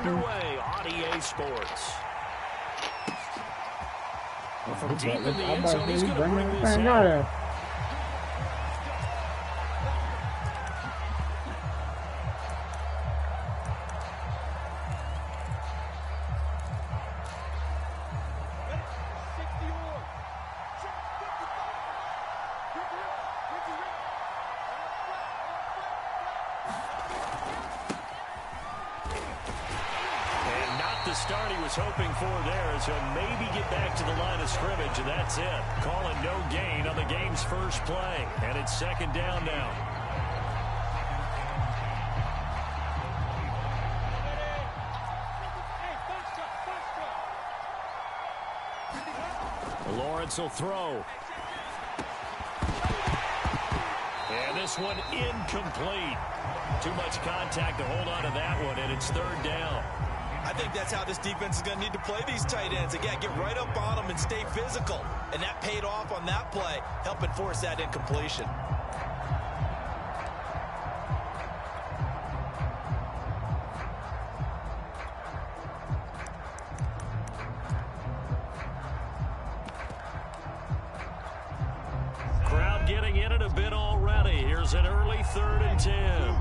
underway on EA Sports. From deep in the end zone, he's going to bring this out. Start he was hoping for there as he'll maybe get back to the line of scrimmage, and that's it. Calling no gain on the game's first play, and it's second down now. Lawrence will throw. And this one incomplete. Too much contact to hold on to that one, and it's third down. I think that's how this defense is going to need to play these tight ends. Again, get right up on them and stay physical. And that paid off on that play, helping force that incompletion. Crowd getting in it a bit already. Here's an early 3rd and 10.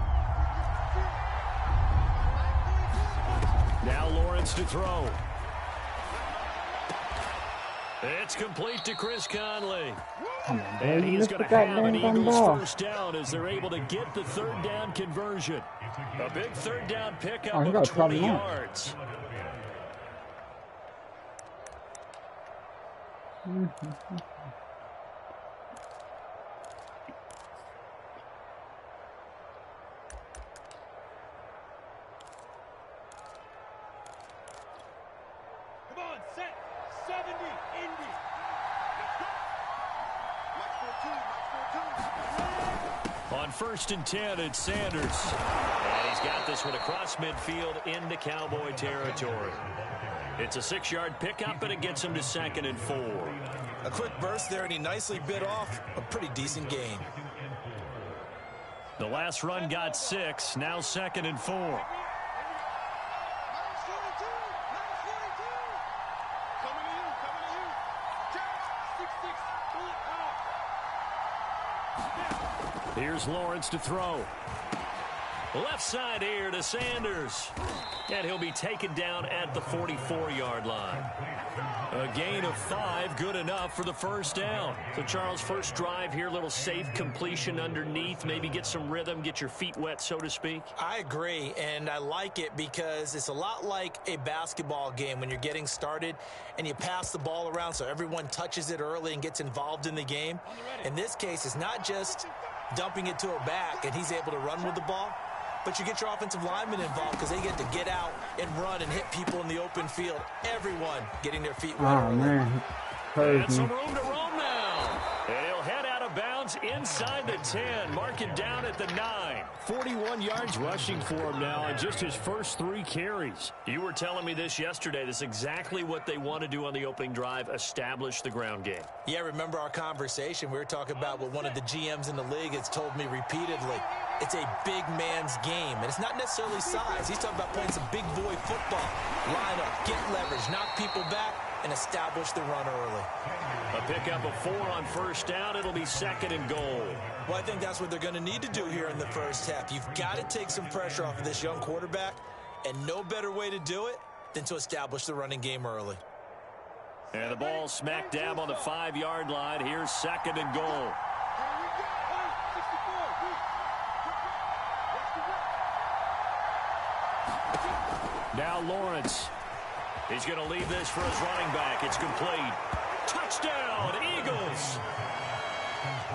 Now Lawrence to throw. It's complete to Chris Conley. And he's going to have an Eagles first down as they're able to get the third down conversion. A big third down pickup of 20 yards. On 1st and 10, it's Sanders. And he's got this one across midfield into Cowboy territory. It's a 6-yard pickup, and it gets him to 2nd and 4. A quick burst there, and he nicely bit off a pretty decent gain. The last run got 6, now 2nd and 4. Here's Lawrence to throw. Left side here to Sanders. And he'll be taken down at the 44-yard line. A gain of 5, good enough for the first down. So, Charles, first drive here, little safe completion underneath. Maybe get some rhythm, get your feet wet, so to speak. I agree, and I like it because it's a lot like a basketball game when you're getting started and you pass the ball around so everyone touches it early and gets involved in the game. In this case, it's not just dumping it to a back and he's able to run with the ball, but you get your offensive linemen involved because they get to get out and run and hit people in the open field. Everyone getting their feet wet. Oh, man. And some room to roam now. And he'll head out of bounds inside the 10. Mark it down at the 9. 41 yards rushing for him now on just his first 3 carries. You were telling me this yesterday. This is exactly what they want to do on the opening drive, establish the ground game. Yeah, remember our conversation. We were talking about what one of the GMs in the league has told me repeatedly. It's a big man's game, and it's not necessarily size. He's talking about playing some big boy football. Line up, get leverage, knock people back, and establish the run early. A pickup of 4 on first down. It'll be 2nd and goal. Well, I think that's what they're going to need to do here in the first half. You've got to take some pressure off of this young quarterback, and no better way to do it than to establish the running game early. And the ball smack dab on the 5-yard line. Here's 2nd and goal. Now Lawrence. He's going to leave this for his running back. It's complete. Touchdown, Eagles.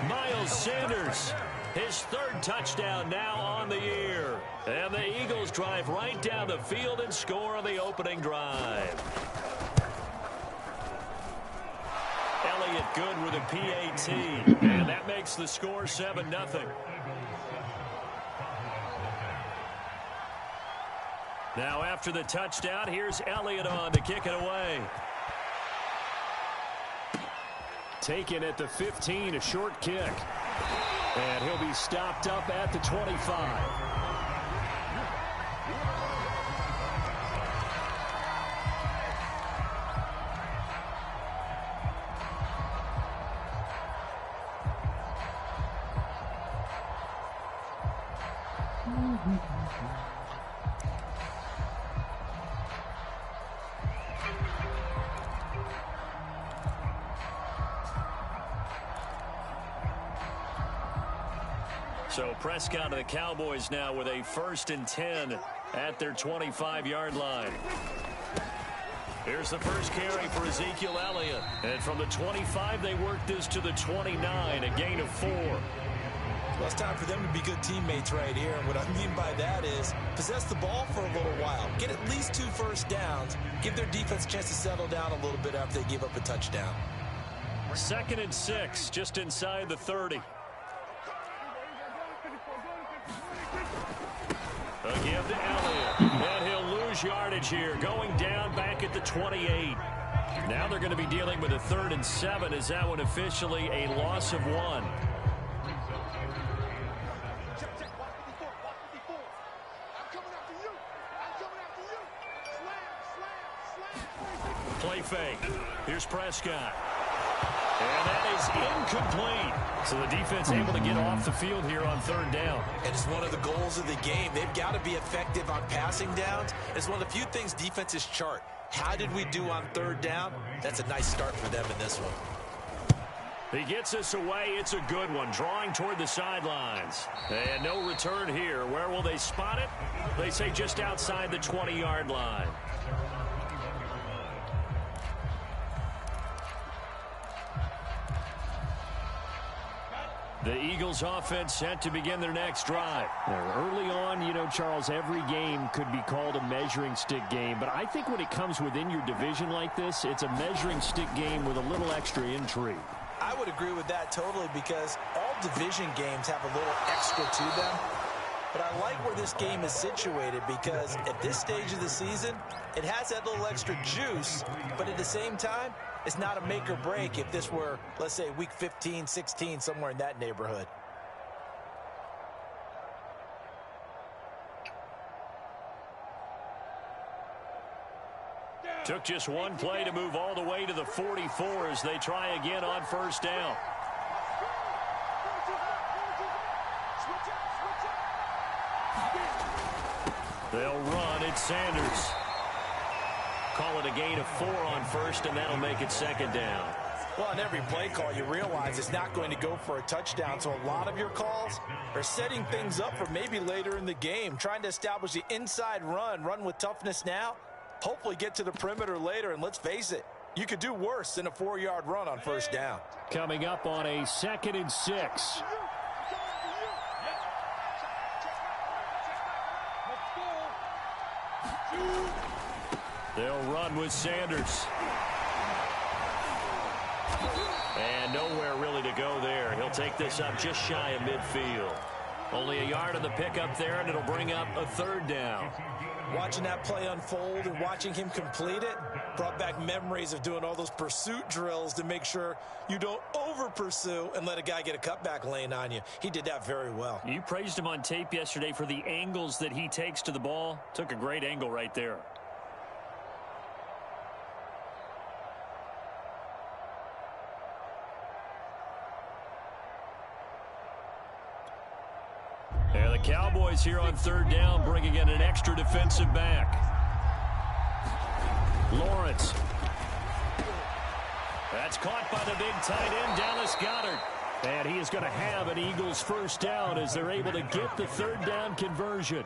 Miles Sanders, his 3rd touchdown now on the year. And the Eagles drive right down the field and score on the opening drive. Elliott good with a PAT. And that makes the score 7-0. Now after the touchdown, here's Elliott on to kick it away. Taken at the 15, a short kick. And he'll be stopped up at the 25. So Prescott and the Cowboys now with a 1st and 10 at their 25-yard line. Here's the first carry for Ezekiel Elliott. And from the 25, they work this to the 29, a gain of 4. Well, it's time for them to be good teammates right here. And what I mean by that is possess the ball for a little while. Get at least 2 first downs. Give their defense a chance to settle down a little bit after they give up a touchdown. 2nd and 6, just inside the 30. A give to Elliott, and he'll lose yardage here, going down back at the 28. Now they're going to be dealing with a 3rd and 7. Is that one officially a loss of 1? Play fake. Here's Prescott. And that is incomplete. So the defense able to get off the field here on 3rd down. And it's one of the goals of the game. They've got to be effective on passing downs. It's one of the few things defenses chart. How did we do on 3rd down? That's a nice start for them in this one. He gets us away. It's a good one. Drawing toward the sidelines. And no return here. Where will they spot it? They say just outside the 20-yard line. The Eagles offense set to begin their next drive. Early on, you know, Charles, every game could be called a measuring stick game. But I think when it comes within your division like this, it's a measuring stick game with a little extra intrigue. I would agree with that totally because all division games have a little extra to them. But I like where this game is situated because at this stage of the season, it has that little extra juice, but at the same time, it's not a make or break if this were, let's say, week 15, 16, somewhere in that neighborhood. Took just one play to move all the way to the 44 as they try again on 1st down. They'll run. It's Sanders. Call it a gain of 4 on 1st, and that'll make it 2nd down. Well, on every play call, you realize it's not going to go for a touchdown, so a lot of your calls are setting things up for maybe later in the game, trying to establish the inside run with toughness now, hopefully get to the perimeter later, and let's face it, you could do worse than a 4-yard run on 1st down. Coming up on a 2nd and 6. They'll run with Sanders. And nowhere really to go there. He'll take this up just shy of midfield. Only a yard on the pickup there, and it'll bring up a 3rd down. Watching that play unfold and watching him complete it brought back memories of doing all those pursuit drills to make sure you don't over-pursue and let a guy get a cutback lane on you. He did that very well. You praised him on tape yesterday for the angles that he takes to the ball. Took a great angle right there. And the Cowboys here on 3rd down, bringing in an extra defensive back. Lawrence. That's caught by the big tight end, Dallas Goedert. And he is going to have an Eagles 1st down as they're able to get the 3rd down conversion.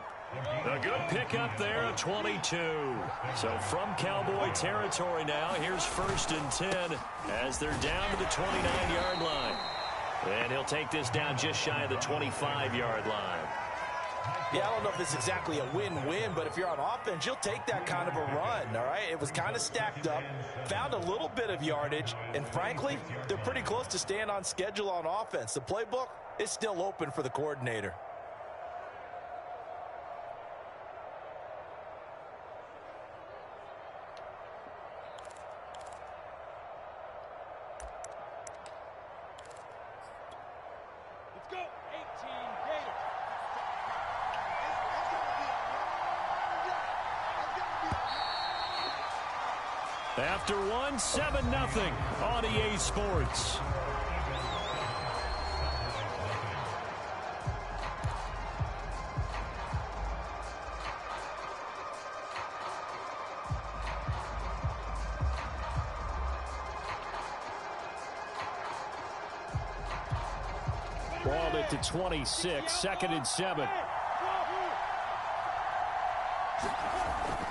A good pickup there at 22. So from Cowboy territory now, here's 1st and 10 as they're down to the 29-yard line. And he'll take this down just shy of the 25-yard line. Yeah, I don't know if it's exactly a win-win, but if you're on offense, you'll take that kind of a run, all right? It was kind of stacked up, found a little bit of yardage, and frankly, they're pretty close to staying on schedule on offense. The playbook is still open for the coordinator. After one, 7-0 on EA Sports. Balled it to 26, 2nd and 7.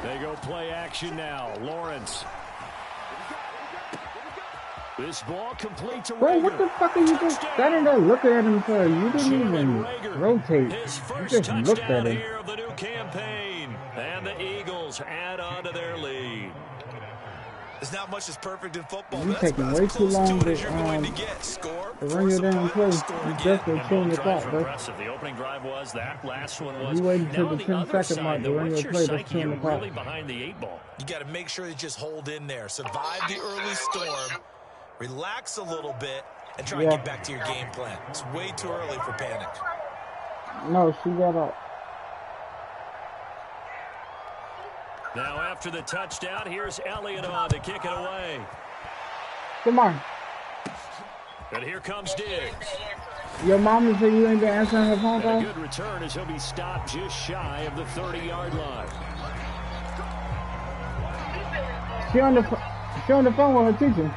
They go play action now. Lawrence. This ball complete to Rager. Bro, what the fuck are you just standing there looking at him for? You didn't even rotate. You just looked at him. Here of the new campaign. And the Eagles add on to their lead. There's not much that's perfect in football. You're taking way too long to run your damn play. You just were killing your clock, bro. The opening drive was that. Last one was. You waited until the 10-second mark to run your play. That's killing the clock. Really behind the 8-ball. You got to make sure you just hold in there. Survive the early storm. Relax a little bit and try and get back to your game plan. It's way too early for panic. No, she got up. Now after the touchdown, here's Elliott on to kick it away. Come on. And here comes Diggs. Your mama said you ain't been answering her phone call? A good return as he'll be stopped just shy of the 30-yard line. She on the phone with her teacher.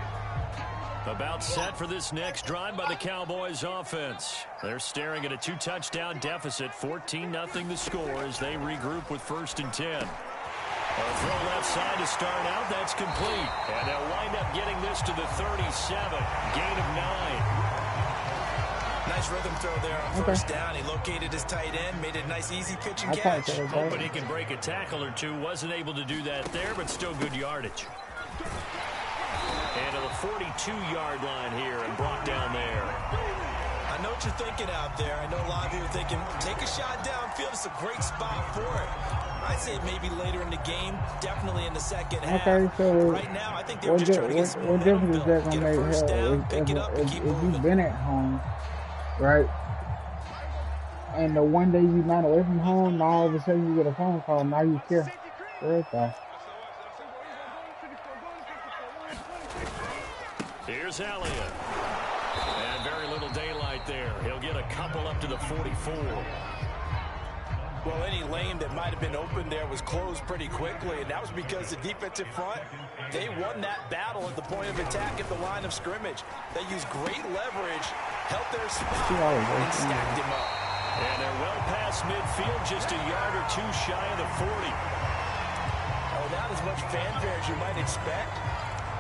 About set for this next drive by the Cowboys offense. They're staring at a 2-touchdown deficit, 14-0 the score as they regroup with 1st and 10. A throw left side to start out, that's complete. And they'll wind up getting this to the 37, gain of 9. Nice rhythm throw there on 1st down. He located his tight end, made it a nice easy pitch and catch. Hoping he can break a tackle or two. Wasn't able to do that there, but still good yardage. And to the 42-yard line here and brought down there. I know what you're thinking out there. I know a lot of you are thinking, take a shot downfield. It's a great spot for it. I'd say maybe later in the game, definitely in the second half. Okay, so right now, I think they were just trying to get some momentum built. Get a first down, pick it up, and keep moving. If you've been at home, right, and the one day you're not away from home, now all of a sudden you get a phone call, now you care. Right there. Here's Elliott. And very little daylight there. He'll get a couple up to the 44. Well, any lane that might have been open there was closed pretty quickly, and that was because the defensive front, they won that battle at the point of attack at the line of scrimmage. They used great leverage, held their spot, and stacked him up. And they're well past midfield, just a yard or two shy of the 40. Oh, not as much fanfare as you might expect.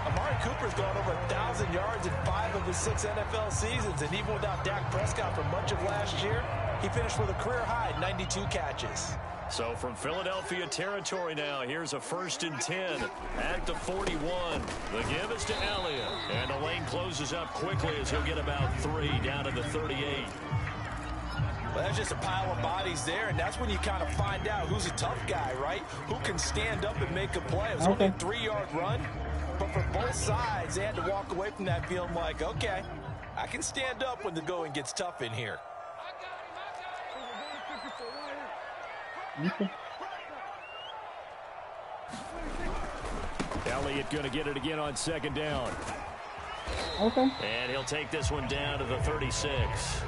Amari Cooper's gone over 1,000 yards in 5 of his 6 NFL seasons, and even without Dak Prescott for much of last year, he finished with a career-high 92 catches. So from Philadelphia territory now, here's a 1st and 10 at the 41. The give is to Elliott, and the lane closes up quickly as he'll get about 3 down to the 38. Well, that's just a pile of bodies there, and that's when you kind of find out who's a tough guy, right? Who can stand up and make a play. It was only a 3-yard run. But for both sides, they had to walk away from that feeling like, okay, I can stand up when the going gets tough in here. Elliott going to get it again on 2nd down. Okay. And he'll take this one down to the 36.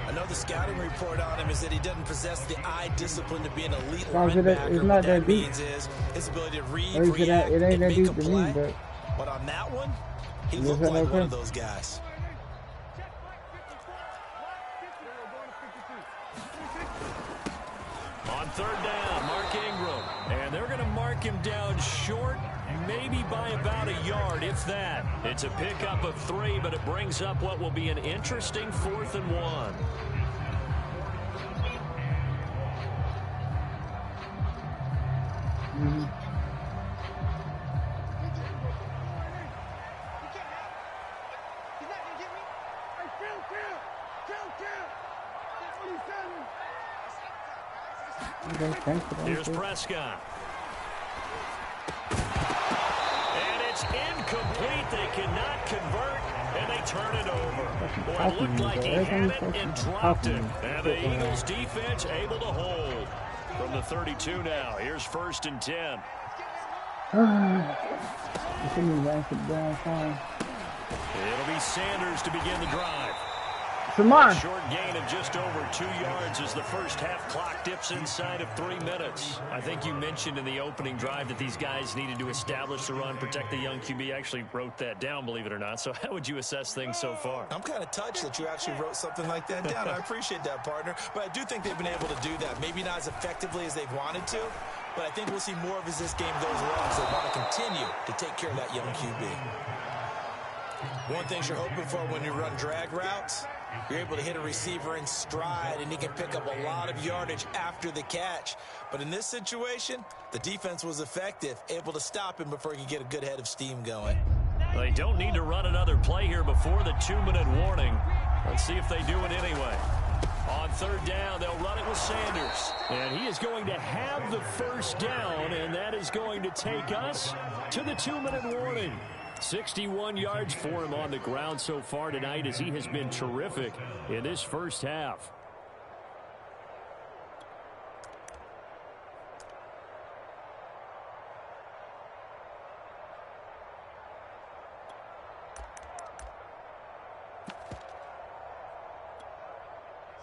I know the scouting report on him is that he doesn't possess the eye discipline to be an elite linebacker. It's not that means is his ability to read, react, and make a play. But on that one, he looked like one of those guys. On 3rd down, Mark Ingram. And they're going to mark him down short, maybe by about a yard, if that. It's a pickup of 3, but it brings up what will be an interesting 4th and 1. Here's Prescott. And it's incomplete. They cannot convert, and they turn it over. Well, it looked like he had it and dropped it. And the Eagles defense able to hold. From the 32 now, here's 1st and 10. It'll be Sanders to begin the drive. A Samar. short gain of just over 2 yards as the first half clock dips inside of 3 minutes. I think you mentioned in the opening drive that these guys needed to establish the run, protect the young QB. I actually wrote that down, believe it or not. So how would you assess things so far? I'm kind of touched that you actually wrote something like that down. I appreciate that, partner. But I do think they've been able to do that. Maybe not as effectively as they've wanted to, but I think we'll see more of as this game goes along, so they want to continue to take care of that young QB. One thing you're hoping for when you run drag routes, you're able to hit a receiver in stride, and he can pick up a lot of yardage after the catch. But in this situation, the defense was effective, able to stop him before he could get a good head of steam going. They don't need to run another play here before the 2-minute warning. Let's see if they do it anyway. On third down, they'll run it with Sanders. And he is going to have the first down, and that is going to take us to the 2-minute warning. 61 yards for him on the ground so far tonight as he has been terrific in this first half.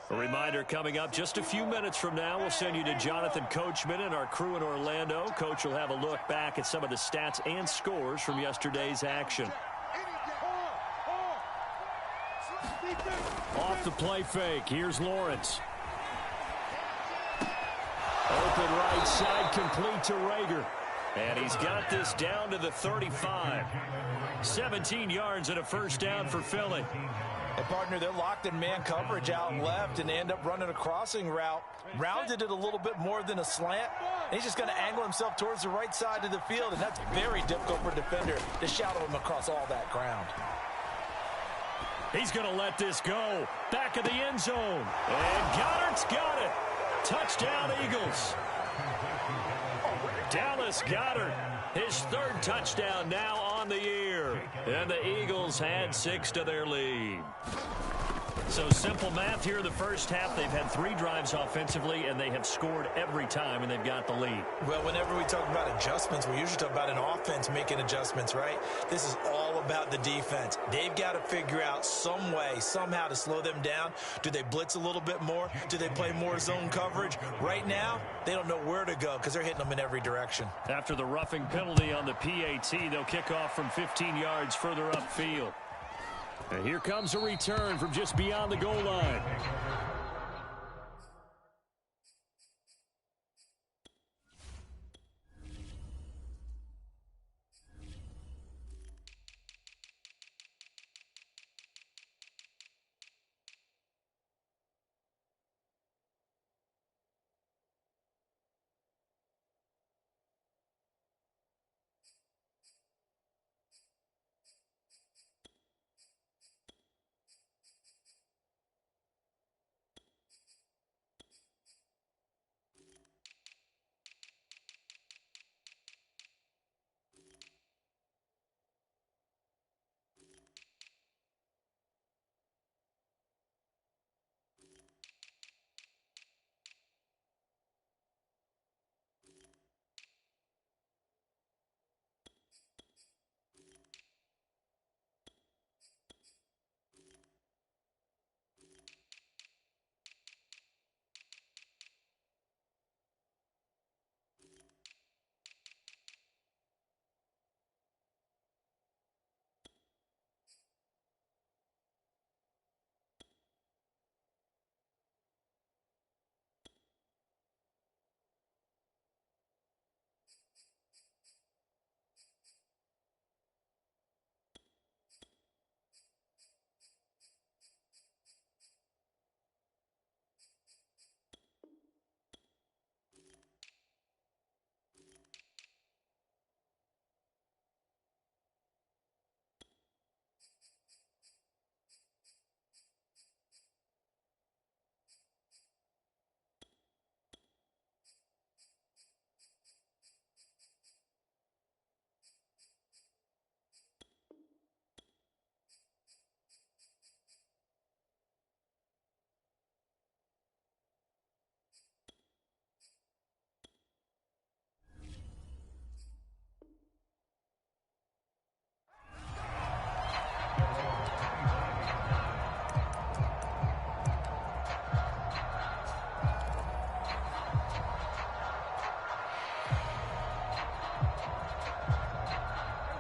A reminder coming up just a few minutes from now, we'll send you to Jonathan Coachman and our crew in Orlando. Coach will have a look back at some of the stats and scores from yesterday's action. Off the play fake, here's Lawrence. Open right side, complete to Rager. And he's got this down to the 35. 17 yards and a first down for Philly. And, partner, they're locked in man coverage out left, and they end up running a crossing route. Rounded it a little bit more than a slant. And he's just going to angle himself towards the right side of the field, and that's very difficult for a defender to shadow him across all that ground. He's going to let this go. Back of the end zone. And Goddard's got it. Touchdown, Eagles. Dallas Goedert, his third touchdown now on the year. And the Eagles had 6 to their lead. So simple math here in the first half. They've had 3 drives offensively, and they have scored every time, and they've got the lead. Well, whenever we talk about adjustments, we usually talk about an offense making adjustments, right? This is all about the defense. They've got to figure out some way, somehow to slow them down. Do they blitz a little bit more? Do they play more zone coverage? Right now, they don't know where to go because they're hitting them in every direction. After the roughing penalty on the PAT, they'll kick off from 15 yards further upfield. And here comes a return from just beyond the goal line.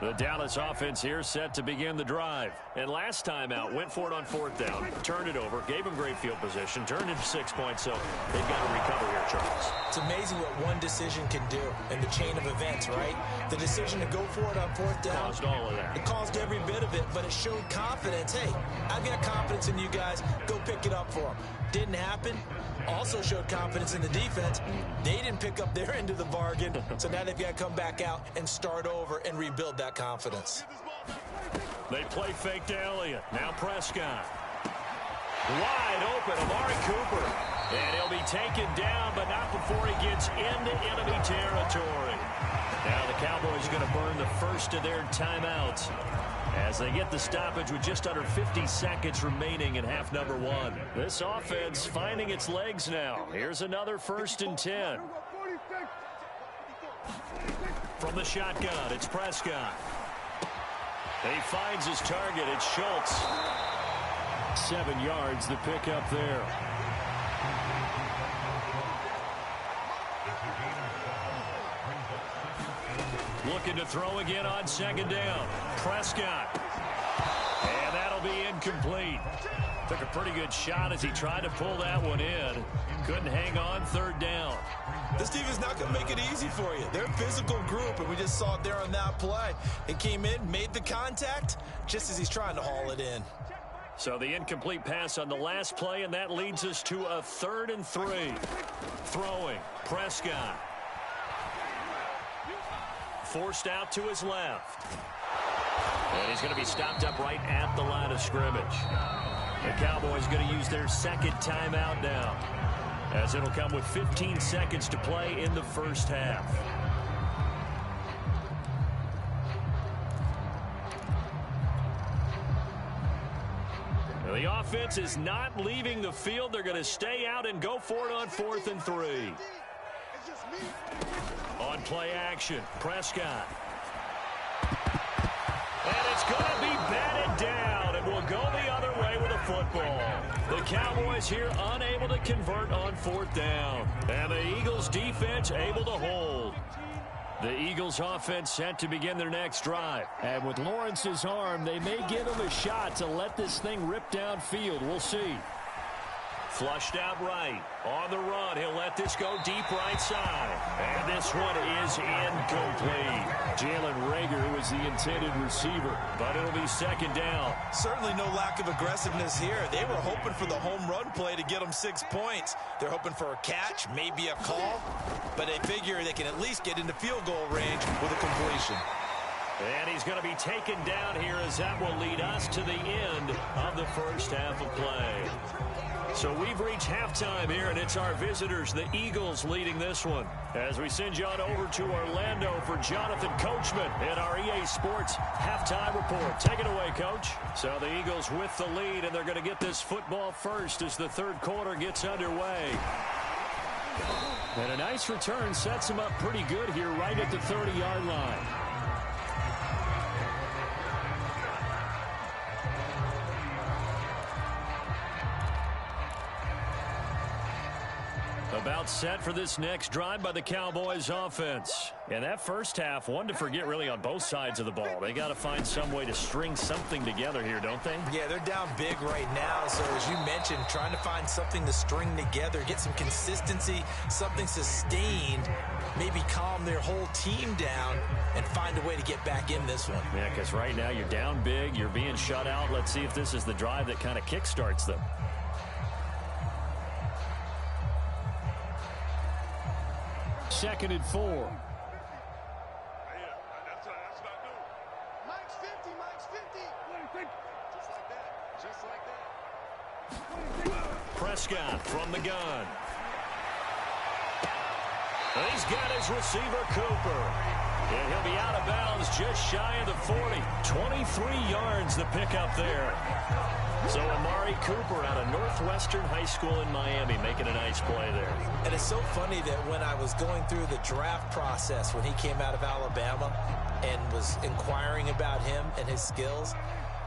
The Dallas offense here set to begin the drive. And last time out, went for it on 4th down, turned it over, gave them great field position, turned into 6 points, so they've got to recover here, Charles. It's amazing what one decision can do in the chain of events, right? The decision to go for it on 4th down. Caused all of that. It caused every bit of it, but it showed confidence. Hey, I've got confidence in you guys. Go pick it up for them. Didn't happen. Also showed confidence in the defense. They didn't pick up their end of the bargain, so now they've got to come back out and start over and rebuild that confidence. They play fake to Elliott. Now Prescott. Wide open, Amari Cooper. And he'll be taken down, but not before he gets into enemy territory. Now the Cowboys going to burn the first of their timeouts as they get the stoppage with just under 50 seconds remaining in half number 1. This offense finding its legs now. Here's another 1st and 10. From the shotgun, it's Prescott. He finds his target. It's Schultz. 7 yards, the pickup there. Looking to throw again on 2nd down. Prescott. And that'll be incomplete. Took a pretty good shot as he tried to pull that one in. Couldn't hang on 3rd down. This team is not going to make it easy for you. They're a physical group, and we just saw it there on that play. It came in, made the contact, just as he's trying to haul it in. So the incomplete pass on the last play, and that leads us to a 3rd and 3. Throwing, Prescott. Forced out to his left. And he's going to be stopped up right at the line of scrimmage. The Cowboys going to use their 2nd timeout now, as it'll come with 15 seconds to play in the 1st half. The offense is not leaving the field. They're going to stay out and go for it on 4th and 3. On play action, Prescott. And it's going to be batted down, and will go the other way with a football. The Cowboys here unable to convert on 4th down. And the Eagles defense able to hold. The Eagles offense set to begin their next drive. And with Lawrence's arm, they may give him a shot to let this thing rip downfield. We'll see. Flushed out right. On the run, he'll let this go deep right side. And this one is incomplete. Jalen Reagor was the intended receiver, but it'll be 2nd down. Certainly no lack of aggressiveness here. They were hoping for the home run play to get them 6 points. They're hoping for a catch, maybe a call, but they figure they can at least get into field goal range with a completion. And he's going to be taken down here, as that will lead us to the end of the 1st half of play. So we've reached halftime here, and it's our visitors, the Eagles, leading this one. As we send you on over to Orlando for Jonathan Coachman in our EA Sports halftime report. Take it away, Coach. So the Eagles with the lead, and they're going to get this football first as the 3rd quarter gets underway. And a nice return sets them up pretty good here right at the 30-yard line. About set for this next drive by the Cowboys offense. And that 1st half, one to forget really on both sides of the ball. They got to find some way to string something together here, don't they? Yeah, they're down big right now. So as you mentioned, trying to find something to string together, get some consistency, something sustained, maybe calm their whole team down and find a way to get back in this one. Yeah, because right now you're down big, you're being shut out. Let's see if this is the drive that kind of kickstarts them. 2nd and 4. Mike's 50, Mike's 50. Just like that. Prescott from the gun. He's got his receiver, Cooper. And he'll be out of bounds just shy of the 40. 23 yards the pickup there. So Amari Cooper out of Northwestern High School in Miami making a nice play there. And it's so funny that when I was going through the draft process when he came out of Alabama and was inquiring about him and his skills,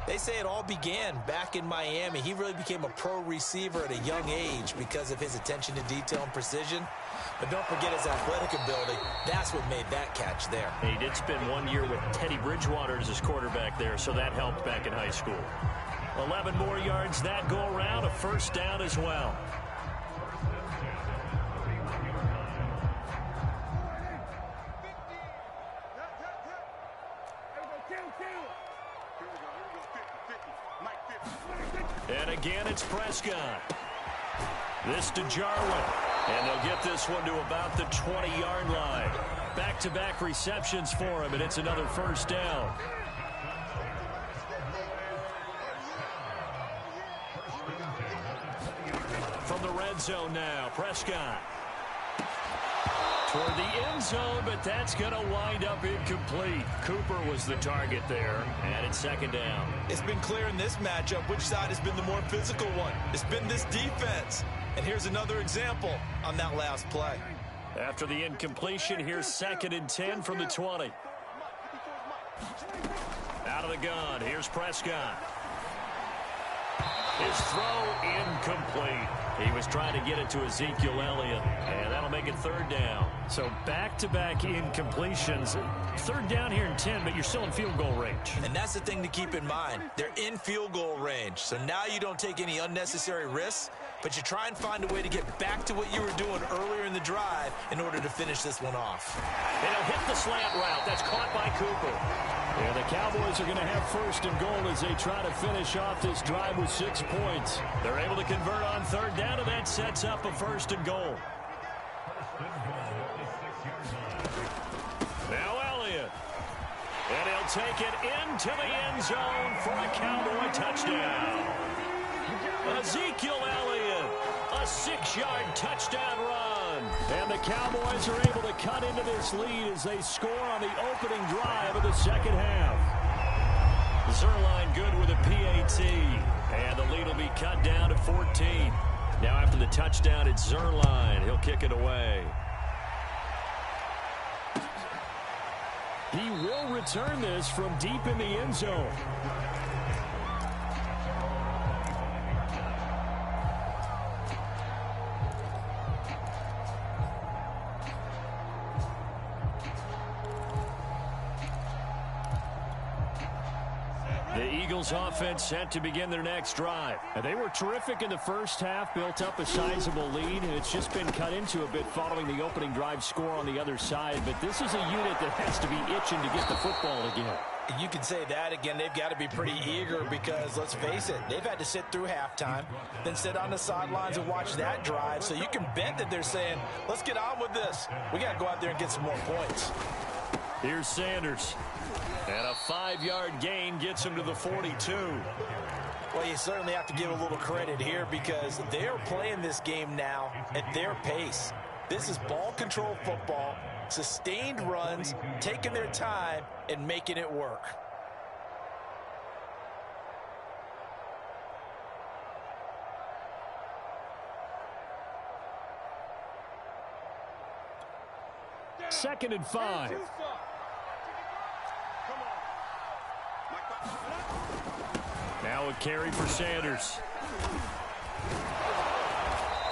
They say it all began back in Miami. He really became a pro receiver at a young age because of his attention to detail and precision. But don't forget his athletic ability. That's what made that catch there. He did spend 1 year with Teddy Bridgewater as his quarterback there, so that helped back in high school. 11 more yards that go around, a first down as well. And again, it's Prescott. This to Jarwin. And they'll get this one to about the 20-yard line. Back-to-back receptions for him, and it's another first down. From the red zone now, Prescott. Toward the end zone, but that's going to wind up incomplete. Cooper was the target there, and it's second down. It's been clear in this matchup which side has been the more physical one. It's been this defense. And here's another example on that last play. After the incompletion, here's 2nd and 10 from the 20. Out of the gun, here's Prescott. His throw incomplete. He was trying to get it to Ezekiel Elliott, and that'll make it third down. So back-to-back incompletions. Third down here in 10, but you're still in field goal range. And that's the thing to keep in mind. They're in field goal range. So now you don't take any unnecessary risks, but you try and find a way to get back to what you were doing earlier in the drive in order to finish this one off. And he'll hit the slant route. That's caught by Cooper. And the Cowboys are going to have first and goal as they try to finish off this drive with 6 points. They're able to convert on third down, and that sets up a first and goal. Now Elliott. And he'll take it into the end zone for a Cowboy touchdown. Ezekiel Elliott, a 6-yard touchdown run. And the Cowboys are able to cut into this lead as they score on the opening drive of the second half. Zerline good with a PAT. And the lead will be cut down to 14. Now after the touchdown, it's Zerline. He'll kick it away. He will return this from deep in the end zone. The Eagles offense set to begin their next drive. And they were terrific in the first half, built up a sizable lead, and it's just been cut into a bit following the opening drive score on the other side. But this is a unit that has to be itching to get the football again. You can say that again. They've got to be pretty eager because, let's face it, they've had to sit through halftime, then sit on the sidelines and watch that drive. So you can bet that they're saying, let's get on with this. We got to go out there and get some more points. Here's Sanders. And a 5-yard gain gets him to the 42. Well, you certainly have to give a little credit here because they're playing this game now at their pace. This is ball control football, sustained runs, taking their time, and making it work. Second and 5. Now a carry for Sanders.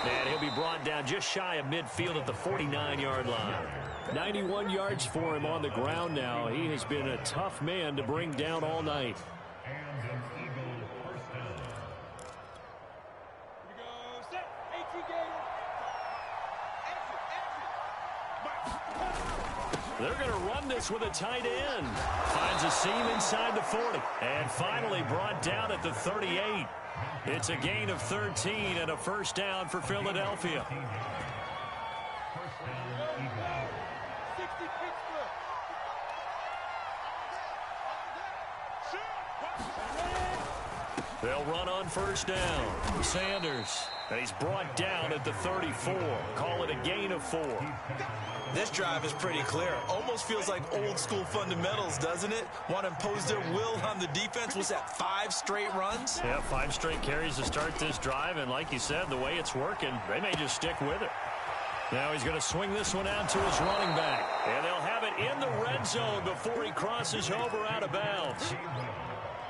And he'll be brought down just shy of midfield at the 49-yard line. 91 yards for him on the ground now. He has been a tough man to bring down all night. They're going to run this with a tight end. Finds a seam inside the 40. And finally brought down at the 38. It's a gain of 13 and a first down for Philadelphia. They'll run on first down. Sanders. And he's brought down at the 34. Call it a gain of 4. This drive is pretty clear. Almost feels like old school fundamentals, doesn't it? Want to impose their will on the defense. Was that 5 straight runs? Yeah, 5 straight carries to start this drive. And like you said, the way it's working, they may just stick with it. Now he's going to swing this one out to his running back. And they'll have it in the red zone before he crosses over out of bounds.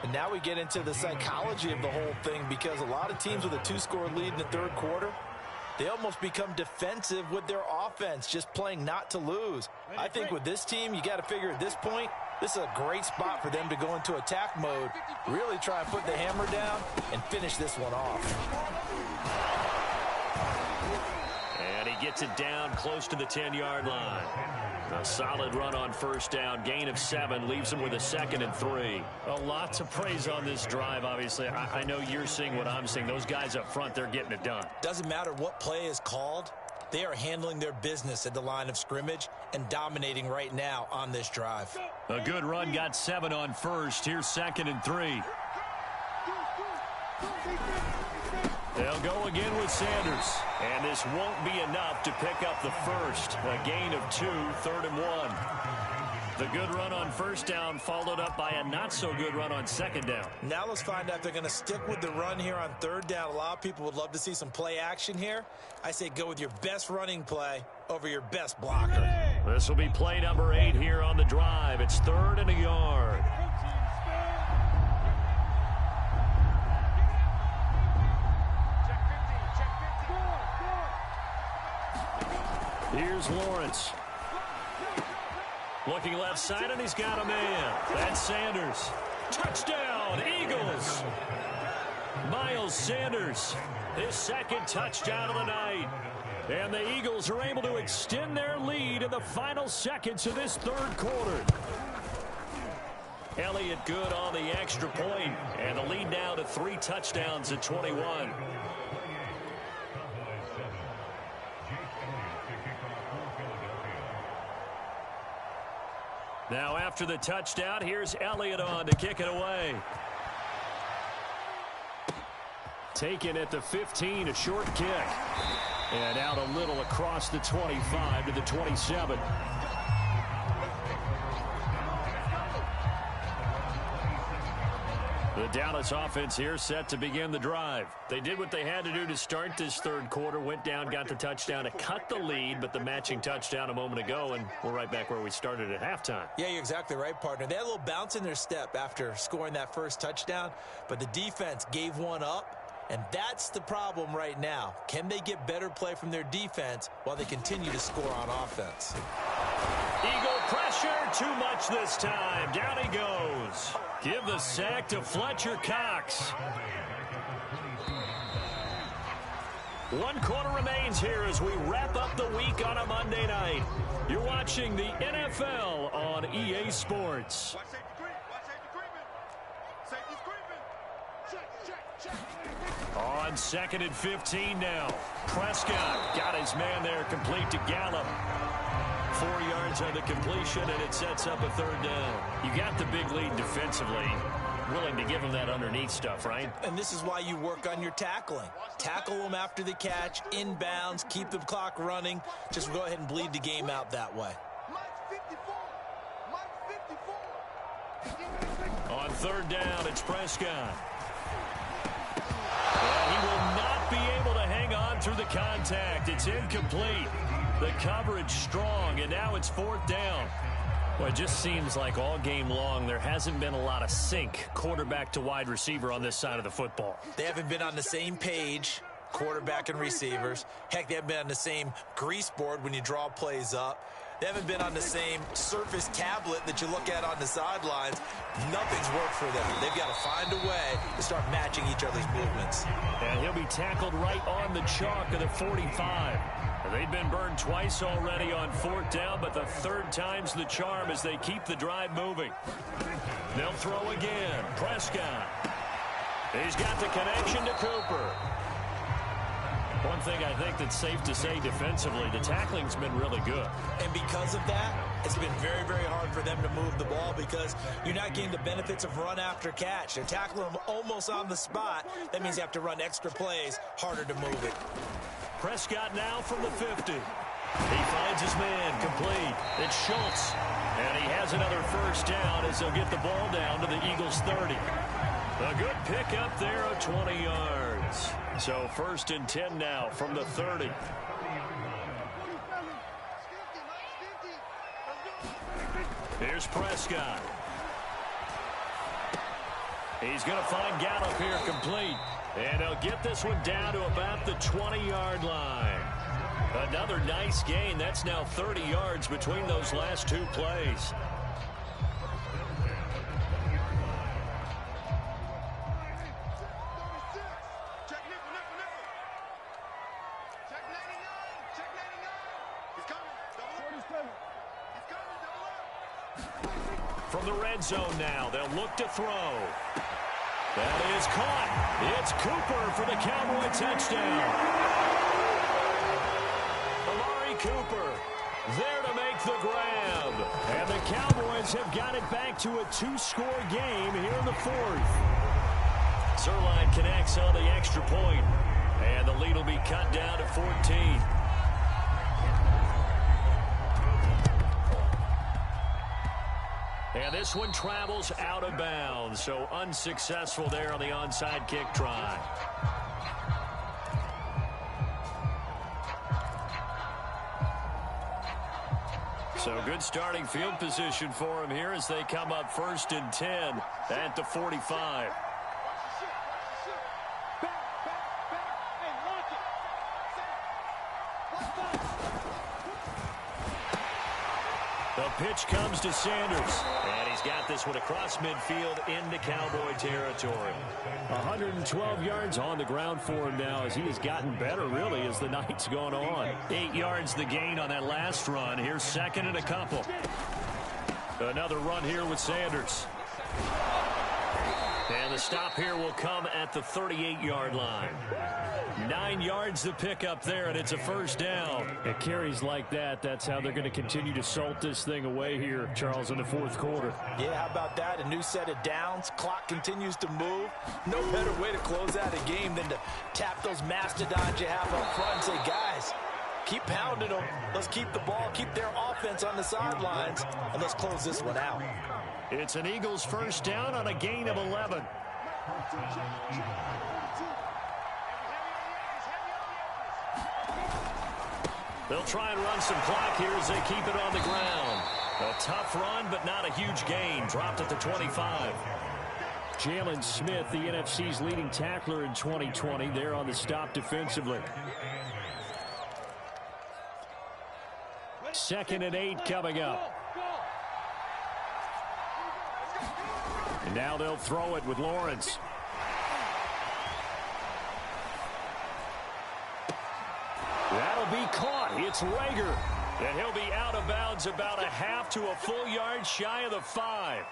And now we get into the psychology of the whole thing, because a lot of teams with a 2-score lead in the third quarter, they almost become defensive with their offense, just playing not to lose. I think with this team, you got to figure at this point, this is a great spot for them to go into attack mode, really try and put the hammer down and finish this one off. And he gets it down close to the 10-yard line. A solid run on first down, gain of 7, leaves him with a 2nd and 3. A lot to praise on this drive, obviously. I know you're seeing what I'm seeing. Those guys up front, they're getting it done. Doesn't matter what play is called. They are handling their business at the line of scrimmage and dominating right now on this drive. A good run, got 7 on first. Here's 2nd and 3. They'll go again with Sanders. And this won't be enough to pick up the first. A gain of 2, 3rd and 1. The good run on first down followed up by a not-so-good run on second down. Now let's find out if they're going to stick with the run here on third down. A lot of people would love to see some play action here. I say go with your best running play over your best blocker. This will be play number 8 here on the drive. It's 3rd and a yard. Here's Lawrence. Looking left side, and he's got a man. That's Sanders. Touchdown, Eagles. Miles Sanders, his 2nd touchdown of the night. And the Eagles are able to extend their lead in the final seconds of this third quarter. Elliott good on the extra point, and the lead now to 3 touchdowns at 21. Now after the touchdown, here's Elliott on to kick it away. Taken at the 15, a short kick. And out a little across the 25 to the 27. The Dallas offense here set to begin the drive. They did what they had to do to start this third quarter. Went down, got the touchdown to cut the lead, but the matching touchdown a moment ago, and we're right back where we started at halftime. Yeah, you're exactly right, partner. They had a little bounce in their step after scoring that first touchdown, but the defense gave one up, and that's the problem right now. Can they get better play from their defense while they continue to score on offense? Eagle pressure, too much this time. Down he goes. Give the sack to Fletcher Cox. 1 quarter remains here as we wrap up the week on a Monday night. You're watching the NFL on EA Sports. On 2nd and 15 now. Prescott got his man there, complete to Gallup. 4 yards on the completion, and it sets up a 3rd down. You got the big lead defensively. Willing to give him that underneath stuff, right? And this is why you work on your tackling. Tackle them after the catch, inbounds, keep the clock running. Just go ahead and bleed the game out that way. On 3rd down, it's Prescott. And he will not be able to hang on through the contact. It's incomplete. The coverage strong, and now it's 4th down. Well, it just seems like all game long there hasn't been a lot of sync quarterback to wide receiver on this side of the football. They haven't been on the same page, quarterback and receivers. Heck, they haven't been on the same grease board when you draw plays up. They haven't been on the same Surface tablet that you look at on the sidelines. Nothing's worked for them. They've got to find a way to start matching each other's movements. And he'll be tackled right on the chalk of the 45. They've been burned twice already on 4th down, but the 3rd time's the charm as they keep the drive moving. They'll throw again. Prescott. He's got the connection to Cooper. One thing I think that's safe to say defensively, the tackling's been really good. And because of that, it's been very, very hard for them to move the ball because you're not getting the benefits of run after catch. They're tackling them almost on the spot. That means you have to run extra plays, harder to move it. Prescott now from the 50. He finds his man complete. It's Schultz. And he has another 1st down as they'll get the ball down to the Eagles' 30. A good pickup there of 20 yards. So 1st and 10 now from the 30. Here's Prescott. He's going to find Gallup here complete. And he'll get this one down to about the 20-yard line. Another nice gain. That's now 30 yards between those last two plays. From the red zone now, they'll look to throw. That is caught. It's Cooper for the Cowboy touchdown. Amari Cooper there to make the grab. And the Cowboys have got it back to a two-score game here in the fourth. Zerline connects on the extra point. And the lead will be cut down to 14. And this one travels out of bounds, so unsuccessful there on the onside kick try. So good starting field position for him here as they come up 1st and 10 at the 45. The pitch comes to Sanders, and he's got this one across midfield into Cowboy territory. 112 yards on the ground for him now as he has gotten better, really, as the night's gone on. 8 yards the gain on that last run. Here's 2nd and a couple. Another run here with Sanders. And the stop here will come at the 38-yard line. 9 yards the pickup there, and it's a 1st down. It carries like that. That's how they're going to continue to salt this thing away here, Charles, in the 4th quarter. Yeah, how about that? A new set of downs. Clock continues to move. No better way to close out a game than to tap those mastodons you have up front and say, guys, keep pounding them. Let's keep the ball, keep their offense on the sidelines, and let's close this one out. It's an Eagles 1st down on a gain of 11. They'll try and run some clock here as they keep it on the ground. A tough run, but not a huge gain. Dropped at the 25. Jalen Smith, the NFC's leading tackler in 2020, there on the stop defensively. 2nd and 8 coming up. And now they'll throw it with Lawrence. That'll be caught. It's Rager. And he'll be out of bounds about a half to a full yard shy of the 5.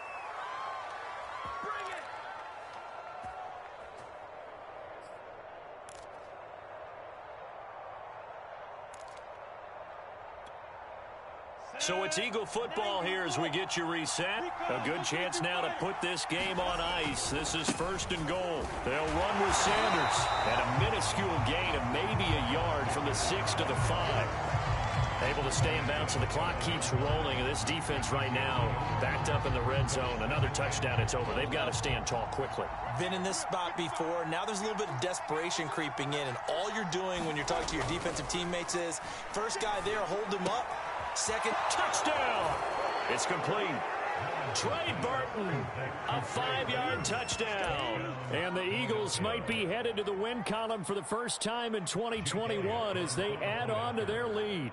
So it's Eagle football here as we get you reset. A good chance now to put this game on ice. This is 1st and goal. They'll run with Sanders. And a minuscule gain of maybe a yard from the 6 to the 5. Able to stay in bounds, so the clock keeps rolling. And this defense right now backed up in the red zone. Another touchdown, it's over. They've got to stand tall quickly. Been in this spot before. Now there's a little bit of desperation creeping in. And all you're doing when you're talking to your defensive teammates is, first guy there, hold him up. 2nd, touchdown. It's complete. Trey Burton, a 5-yard touchdown. And the Eagles might be headed to the win column for the first time in 2021 as they add on to their lead.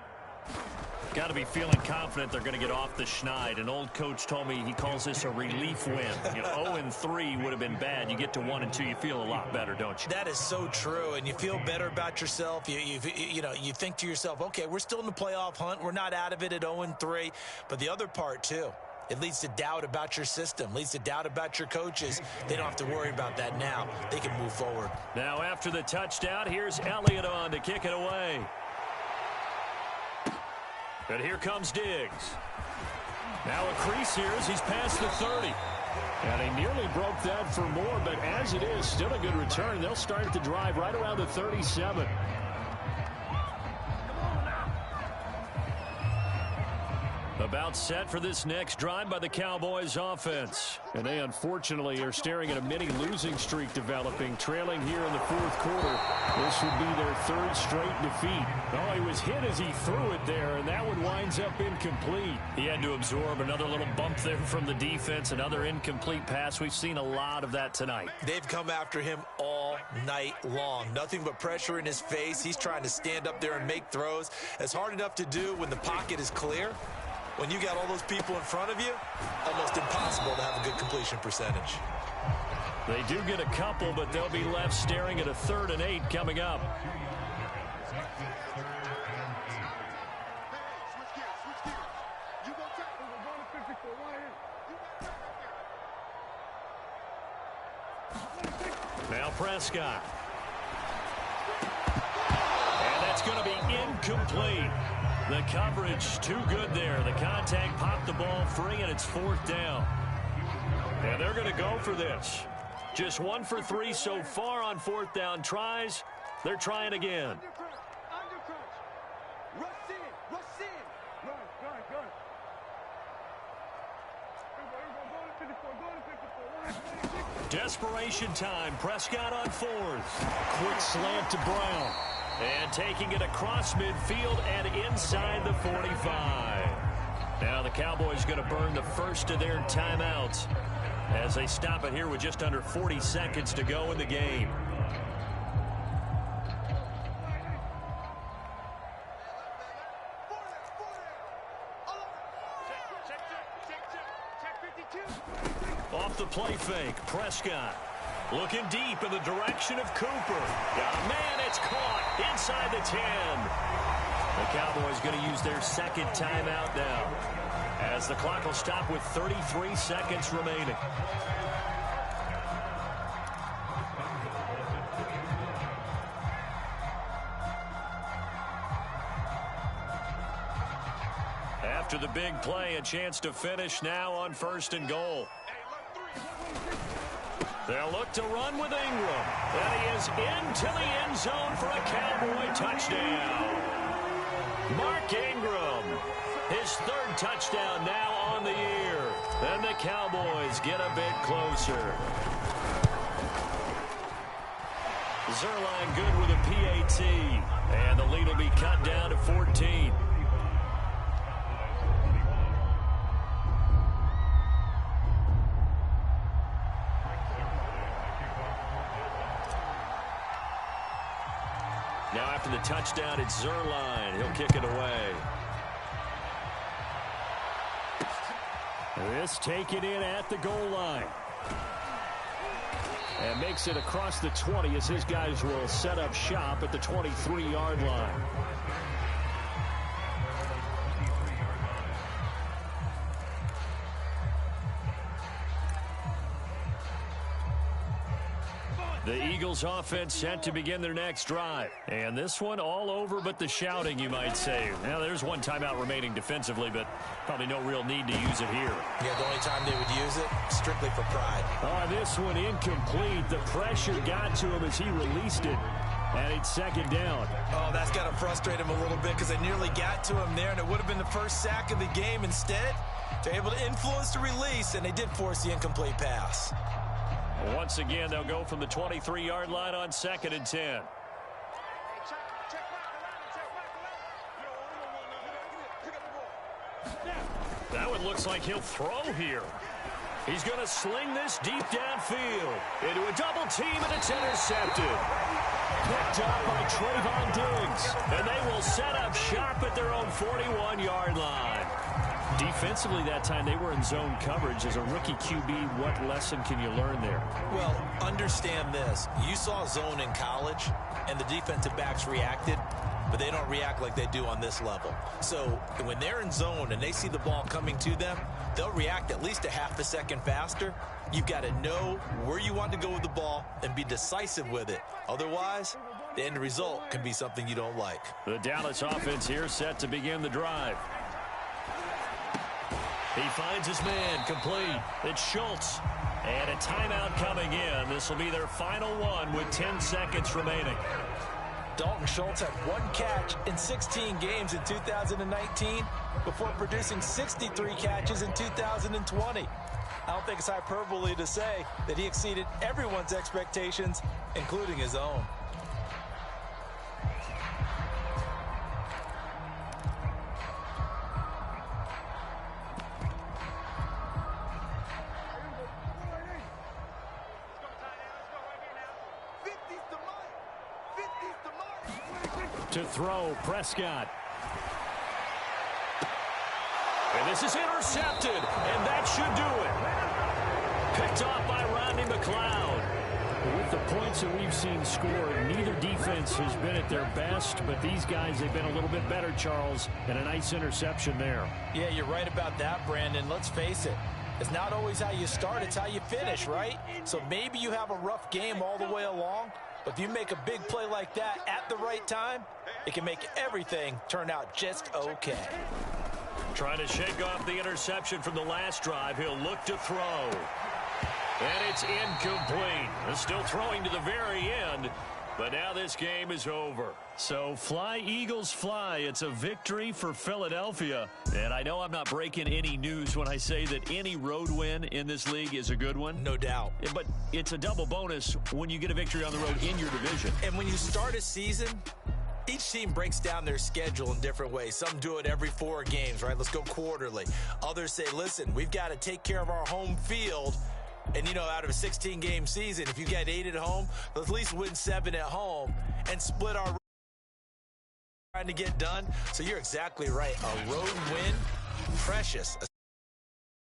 Got to be feeling confident they're going to get off the schneid. An old coach told me he calls this a relief win. 0-3 would have been bad. You get to 1-2, you feel a lot better, don't you? That is so true, and you feel better about yourself. You think to yourself, okay, we're still in the playoff hunt. We're not out of it at 0-3. But the other part, too, it leads to doubt about your system, leads to doubt about your coaches. They don't have to worry about that now. They can move forward. Now after the touchdown, here's Elliott on to kick it away. And here comes Diggs. Now a crease here as he's past the 30. And he nearly broke that for more, but as it is, still a good return. They'll start the drive right around the 37. The About set for this next drive by the Cowboys offense. And they unfortunately are staring at a mini losing streak developing, trailing here in the fourth quarter. This would be their third straight defeat. Oh, he was hit as he threw it there, and that one winds up incomplete. He had to absorb another little bump there from the defense, another incomplete pass. We've seen a lot of that tonight. They've come after him all night long. Nothing but pressure in his face. He's trying to stand up there and make throws. It's hard enough to do when the pocket is clear. When you got all those people in front of you, almost impossible to have a good completion percentage. They do get a couple, but they'll be left staring at a 3rd and 8 coming up. Now Prescott. And that's going to be incomplete. The coverage too good there. The contact popped the ball free, and it's 4th down. And they're going to go for this. Just 1 for 3 so far on 4th down tries. They're trying again. Desperation time. Prescott on 4th. Quick slant to Brown. And taking it across midfield and inside the 45. Now the Cowboys going to burn the first of their timeouts as they stop it here with just under 40 seconds to go in the game. Off the play fake, Prescott. Looking deep in the direction of Cooper. Man, it's caught inside the 10. The Cowboys going to use their second timeout now, as the clock will stop with 33 seconds remaining. After the big play, a chance to finish now on 1st and goal. They'll look to run with Ingram. And he is into the end zone for a Cowboy touchdown. Mark Ingram, his 3rd touchdown now on the year. And the Cowboys get a bit closer. Zerline good with a PAT. And the lead will be cut down to 14. Now after the touchdown, it's Zerline. He'll kick it away. This taken in at the goal line. And makes it across the 20 as his guys will set up shop at the 23-yard line. The Eagles offense set to begin their next drive. And this one all over but the shouting, you might say. Now, there's one timeout remaining defensively, but probably no real need to use it here. Yeah, the only time they would use it, strictly for pride. Oh, this one incomplete. The pressure got to him as he released it. And it's 2nd down. Oh, that's got to frustrate him a little bit because they nearly got to him there, and it would have been the first sack of the game. Instead, they're able to influence the release, and they did force the incomplete pass. Once again, they'll go from the 23-yard line on 2nd and 10. That one looks like he'll throw here. He's going to sling this deep downfield into a double team, and it's intercepted. Picked up by Trayvon Diggs, and they will set up shop at their own 41-yard line. Defensively that time, they were in zone coverage. As a rookie QB, what lesson can you learn there? Well, understand this. You saw zone in college, and the defensive backs reacted, but they don't react like they do on this level. So when they're in zone and they see the ball coming to them, they'll react at least a half a second faster. You've got to know where you want to go with the ball and be decisive with it. Otherwise, the end result can be something you don't like. The Dallas offense here set to begin the drive. He finds his man complete. It's Schultz. And a timeout coming in. This will be their final one with 10 seconds remaining. Dalton Schultz had 1 catch in 16 games in 2019 before producing 63 catches in 2020. I don't think it's hyperbole to say that he exceeded everyone's expectations, including his own. To throw, Prescott. And this is intercepted, and that should do it. Picked off by Rodney McLeod. With the points that we've seen scored, neither defense has been at their best, but these guys, they've been a little bit better, Charles, and a nice interception there. Yeah, you're right about that, Brandon. Let's face it. It's not always how you start, it's how you finish, right? So maybe you have a rough game all the way along, but if you make a big play like that at the right time, it can make everything turn out just okay. Trying to shake off the interception from the last drive. He'll look to throw. And it's incomplete. They're still throwing to the very end, but now this game is over. So fly, Eagles, fly. It's a victory for Philadelphia. And I know I'm not breaking any news when I say that any road win in this league is a good one. No doubt. But it's a double bonus when you get a victory on the road in your division. And when you start a season, each team breaks down their schedule in different ways. Some do it every 4 games, right? Let's go quarterly. Others say, listen, we've got to take care of our home field. And, you know, out of a 16-game season, if you get 8 at home, let's at least win 7 at home and split our trying to get done. So you're exactly right. A road win, precious.